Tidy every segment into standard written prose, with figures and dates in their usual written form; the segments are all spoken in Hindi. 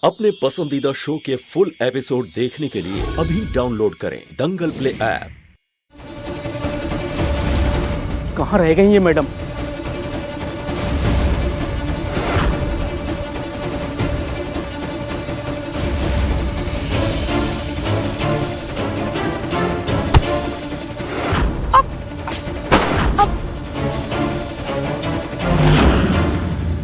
अपने पसंदीदा शो के फुल एपिसोड देखने के लिए अभी डाउनलोड करें दंगल प्ले ऐप। कहाँ रह गई ये मैडम?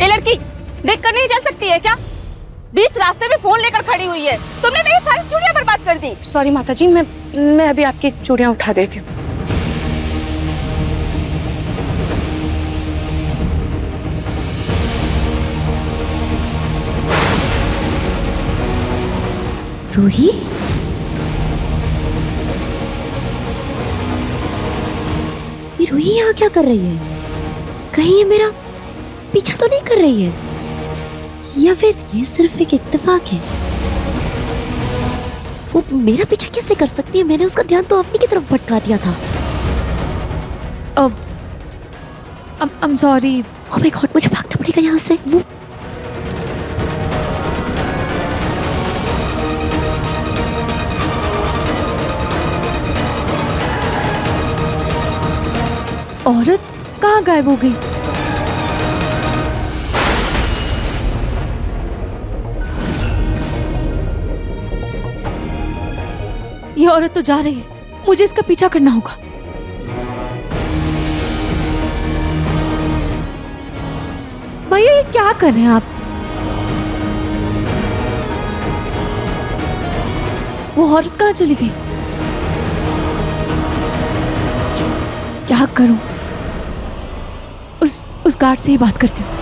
ये लड़की देख कर नहीं चल सकती है क्या? बीच रास्ते में फोन लेकर खड़ी हुई है। तुमने मेरी सारी चूड़ियां बर्बाद कर दी। सॉरी माता जी, मैं अभी आपकी चूड़ियां उठा देती हूँ। रूही, ये रूही यहाँ क्या कर रही है? कहीं ये मेरा पीछा तो नहीं कर रही है, या फिर ये सिर्फ एक इत्तेफाक है? वो मेरा पीछा कैसे कर सकती है? मैंने उसका ध्यान तो अपनी की तरफ भटका दिया था। I'm sorry। Oh my God, मुझे भागना पड़ेगा यहाँ से। वो औरत कहाँ गायब हो गई? ये औरत तो जा रही है, मुझे इसका पीछा करना होगा। भैया, ये क्या कर रहे हैं आप? वो औरत कहाँ चली गई? क्या करूं? उस गार्ड से ही बात करती हूँ।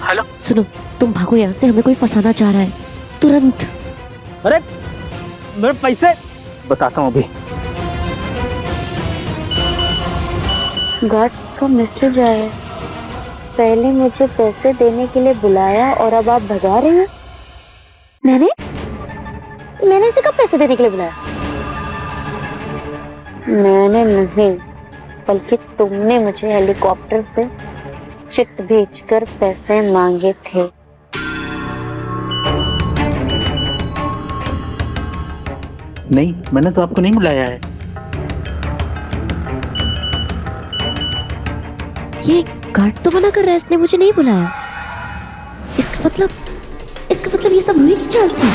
हेलो, सुनो, तुम भागो यहाँ से, हमें कोई फंसाना चाह रहा है। तुरंत। अरे मेरे पैसे बताता हूँ अभी। गार्ड का मैसेज आया है। पहले मुझे पैसे देने के लिए बुलाया और अब आप भगा रहे हैं। मैंने इसे कब पैसे देने के लिए बुलाया? मैंने नहीं, बल्कि तुमने मुझे हेलीकॉप्टर से चिट भेजकर पैसे मांगे थे। नहीं, मैंने तो आपको नहीं बुलाया है। ये गार्ड तो मना कर रहा है, इसने मुझे नहीं बुलाया। इसका मतलब ये सब रूही की चाल थी।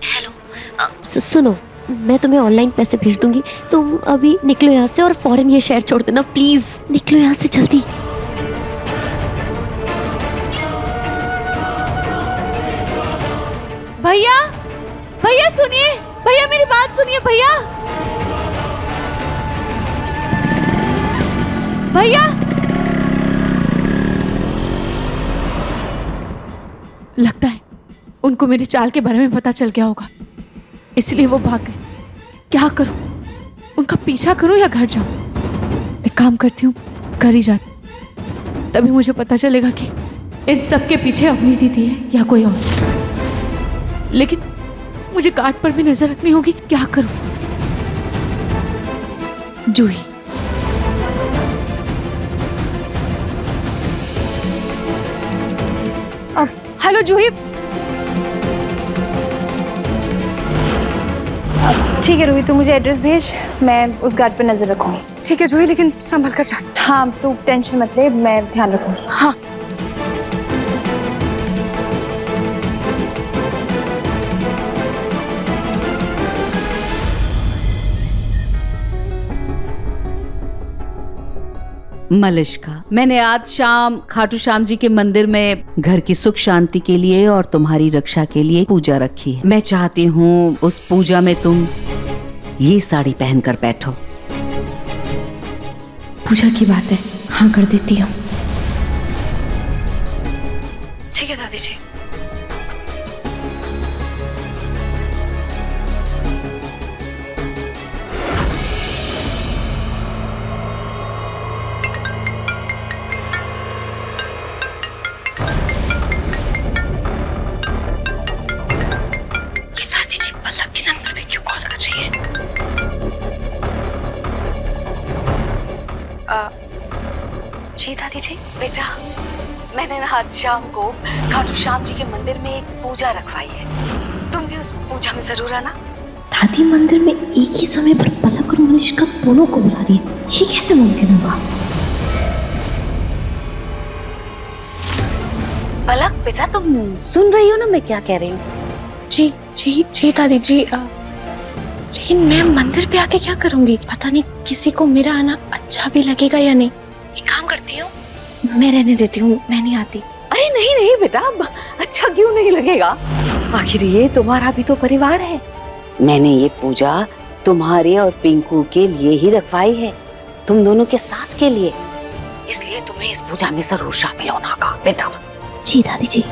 हेलो, सुनो, मैं तुम्हें ऑनलाइन पैसे भेज दूंगी। तुम अभी निकलो यहाँ से और फौरन ये शहर छोड़ देना, प्लीज। निकलो यहाँ से जल्दी। भैया, भैया सुनिए, भैया मेरी बात सुनिए। भैया, भैया, लगता है उनको मेरी चाल के बारे में पता चल गया होगा, इसलिए वो भाग गए। क्या करूं? उनका पीछा करूं या घर जाऊं? एक काम करती हूँ, घर ही जाती, तभी मुझे पता चलेगा कि इन सब के पीछे अपनी दीदी है या कोई और। लेकिन मुझे गार्ड पर भी नजर रखनी होगी। क्या करूं? जूही, हेलो जूही। ठीक है रूही, तू मुझे एड्रेस भेज, मैं उस गार्ड पर नजर रखूंगी। ठीक है जूही, लेकिन संभल कर जा। हाँ, तू टेंशन मत ले, मैं ध्यान रखूंगी। हाँ। मलिष्का, मैंने आज शाम खाटू श्याम जी के मंदिर में घर की सुख शांति के लिए और तुम्हारी रक्षा के लिए पूजा रखी है। मैं चाहती हूँ उस पूजा में तुम ये साड़ी पहनकर बैठो। पूजा की बात है, हाँ कर देती हूँ। ठीक है दादी जी। जी दादी जी। बेटा, मैंने ना आज शाम को खाटू श्याम जी के मंदिर में एक पूजा रखवाई है। तुम भी उस पूजा में जरूर आना। दादी मंदिर में एक ही समय पर पलक और मलिष्का दोनों को बुला रही है, ये कैसे मुमकिन होगा? पलक बेटा, तुम सुन रही हो ना मैं क्या कह रही हूँ? जी जी जी दादी जी। लेकिन मैं मंदिर पे आके क्या करूंगी? पता नहीं किसी को मेरा आना अच्छा भी लगेगा या नहीं। एक काम करती हूँ, मैं रहने देती हूँ, मैं नहीं आती। अरे नहीं नहीं बेटा, अच्छा क्यों नहीं लगेगा? आखिर ये तुम्हारा भी तो परिवार है। मैंने ये पूजा तुम्हारे और पिंकू के लिए ही रखवाई है, तुम दोनों के साथ के लिए। इसलिए तुम्हें इस पूजा में जरूर शामिल होना का बेटा। जी दादी जी।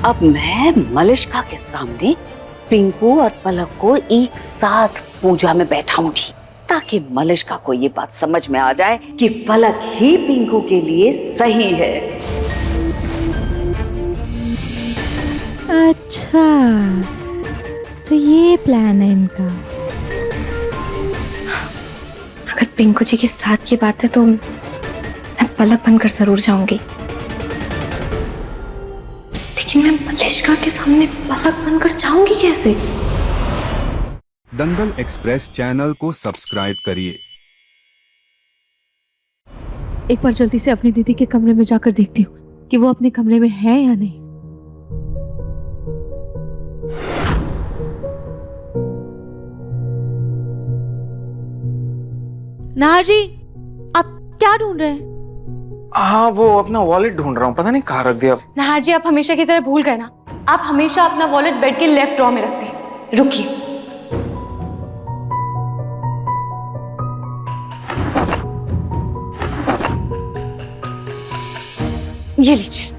अब मैं मलिष्का के सामने पिंकू और पलक को एक साथ पूजा में बैठाऊंगी, ताकि मलिष्का को ये बात समझ में आ जाए कि पलक ही पिंकू के लिए सही है। अच्छा, तो ये प्लान है इनका। अगर पिंकू जी के साथ की बात है तो मैं पलक बनकर जरूर जाऊंगी, लेकिन मैं मलिष्का के सामने पलक बनकर जाऊंगी कैसे? दंगल एक्सप्रेस चैनल को सब्सक्राइब करिए। एक बार जल्दी से अपनी दीदी के कमरे में जाकर देखती हूँ कि वो अपने कमरे में है या नहीं। नाहर जी, आप क्या ढूंढ रहे हैं? हाँ, वो अपना वॉलेट ढूंढ रहा हूँ, पता नहीं कहाँ रख दिया। नाहर जी, आप हमेशा की तरह भूल गए ना। आप हमेशा अपना वॉलेट बेड के लेफ्ट ड्रॉर में रखते हैं। रुकिए, ये लीजिए।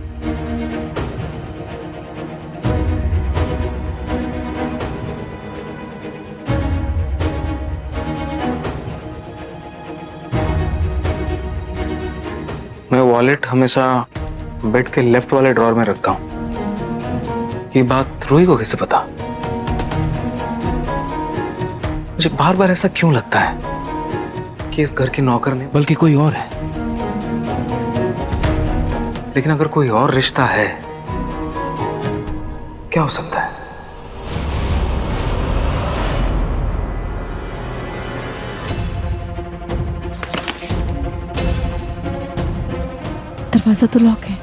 मैं वॉलेट हमेशा बेड के लेफ्ट वाले ड्रॉर में रखता हूँ। ये बात रूही को कैसे पता? मुझे बार बार ऐसा क्यों लगता है कि इस घर की नौकर नहीं बल्कि कोई और है। लेकिन अगर कोई और रिश्ता है, क्या हो सकता है? दरवाजा तो लॉक है।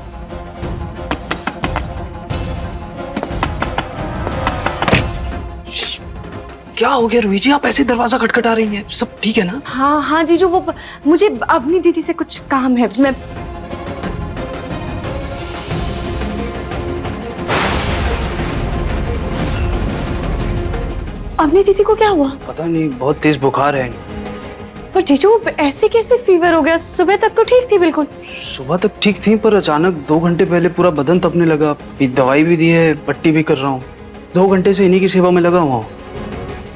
क्या हो गया रूही जी, आप ऐसे दरवाजा खटखटा रही हैं? सब ठीक है ना? हाँ हाँ जीजू, वो मुझे अपनी दीदी से कुछ काम है। मैं अपनी दीदी को क्या हुआ? पता नहीं, बहुत तेज बुखार है। पर जीजू, ऐसे कैसे फीवर हो गया? सुबह तक तो ठीक थी बिल्कुल। सुबह तक ठीक थी, पर अचानक 2 घंटे पहले पूरा बदन तपने लगा। दवाई भी दी है, पट्टी भी कर रहा हूँ। 2 घंटे से इन्हीं की सेवा में लगा हुआ हूँ।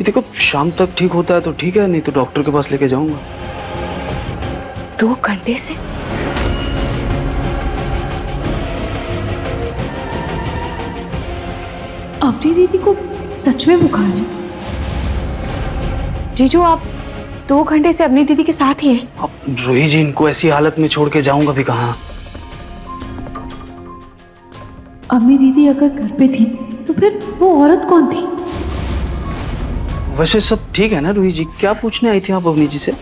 देखो, शाम तक ठीक होता है तो ठीक है, नहीं तो डॉक्टर के पास लेके जाऊंगा। 2 घंटे से? अपनी दीदी को सच में बुखार है? जीजू, आप 2 घंटे से अपनी दीदी के साथ ही हैं? अब रूही जी, इनको ऐसी हालत में छोड़ के जाऊंगा भी कहाँ? अपनी दीदी अगर घर पे थी तो फिर वो औरत कौन थी? वैसे सब ठीक है ना रूही जी? क्या पूछने आई थी आप अवनी जी से?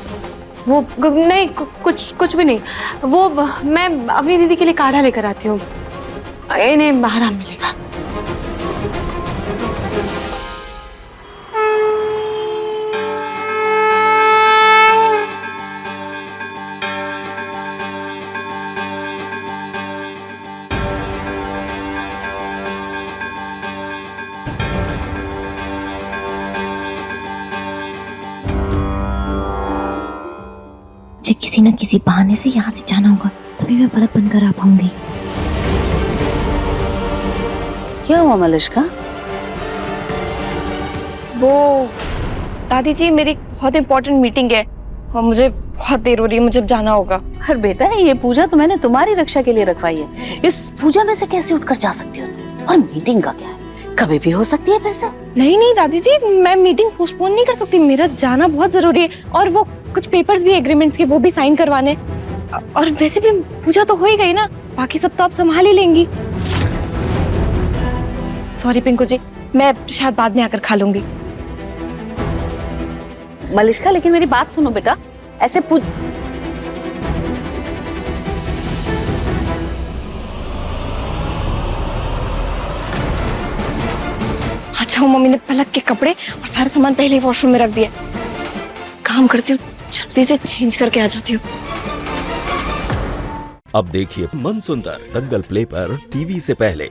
वो नहीं, कुछ भी नहीं। वो मैं अपनी दीदी के लिए काढ़ा लेकर आती हूँ, इन्हें आराम मिलेगा। मुझे किसी न किसी बहाने से यहाँ से जाना होगा, तभी मैं पलक बनकर आ पाऊंगी। क्या हुआ मलिष्का? वो दादी जी, मेरी बहुत इंपॉर्टेंट मीटिंग है और मुझे बहुत देर हो रही है, मुझे अब जाना होगा। अरे बेटा, ये पूजा तो मैंने तुम्हारी रक्षा के लिए रखवाई है। इस पूजा में से कैसे उठकर जा सकती हो? और मीटिंग का क्या है, कभी भी हो सकती है फिर से। नहीं दादी जी, मैं मीटिंग पोस्टपोन नहीं कर सकती। मेरा जाना बहुत जरूरी है और वो कुछ पेपर्स भी एग्रीमेंट्स के, वो भी साइन करवाने। और वैसे भी पूजा तो हो ही गई ना, बाकी सब तो आप संभाल ही लेंगी। सॉरी पिंकू जी, मैं शायद बाद में आकर खा लूंगी। मलिष्का, लेकिन मेरी बात सुनो बेटा, ऐसे अच्छा, वो मम्मी ने पलक के कपड़े और सारा सामान पहले ही वॉशरूम में रख दिया। काम करती हूँ, जल्दी से चेंज करके आ जाती हूँ। अब देखिए मन सुंदर दंगल प्ले पर टीवी से पहले।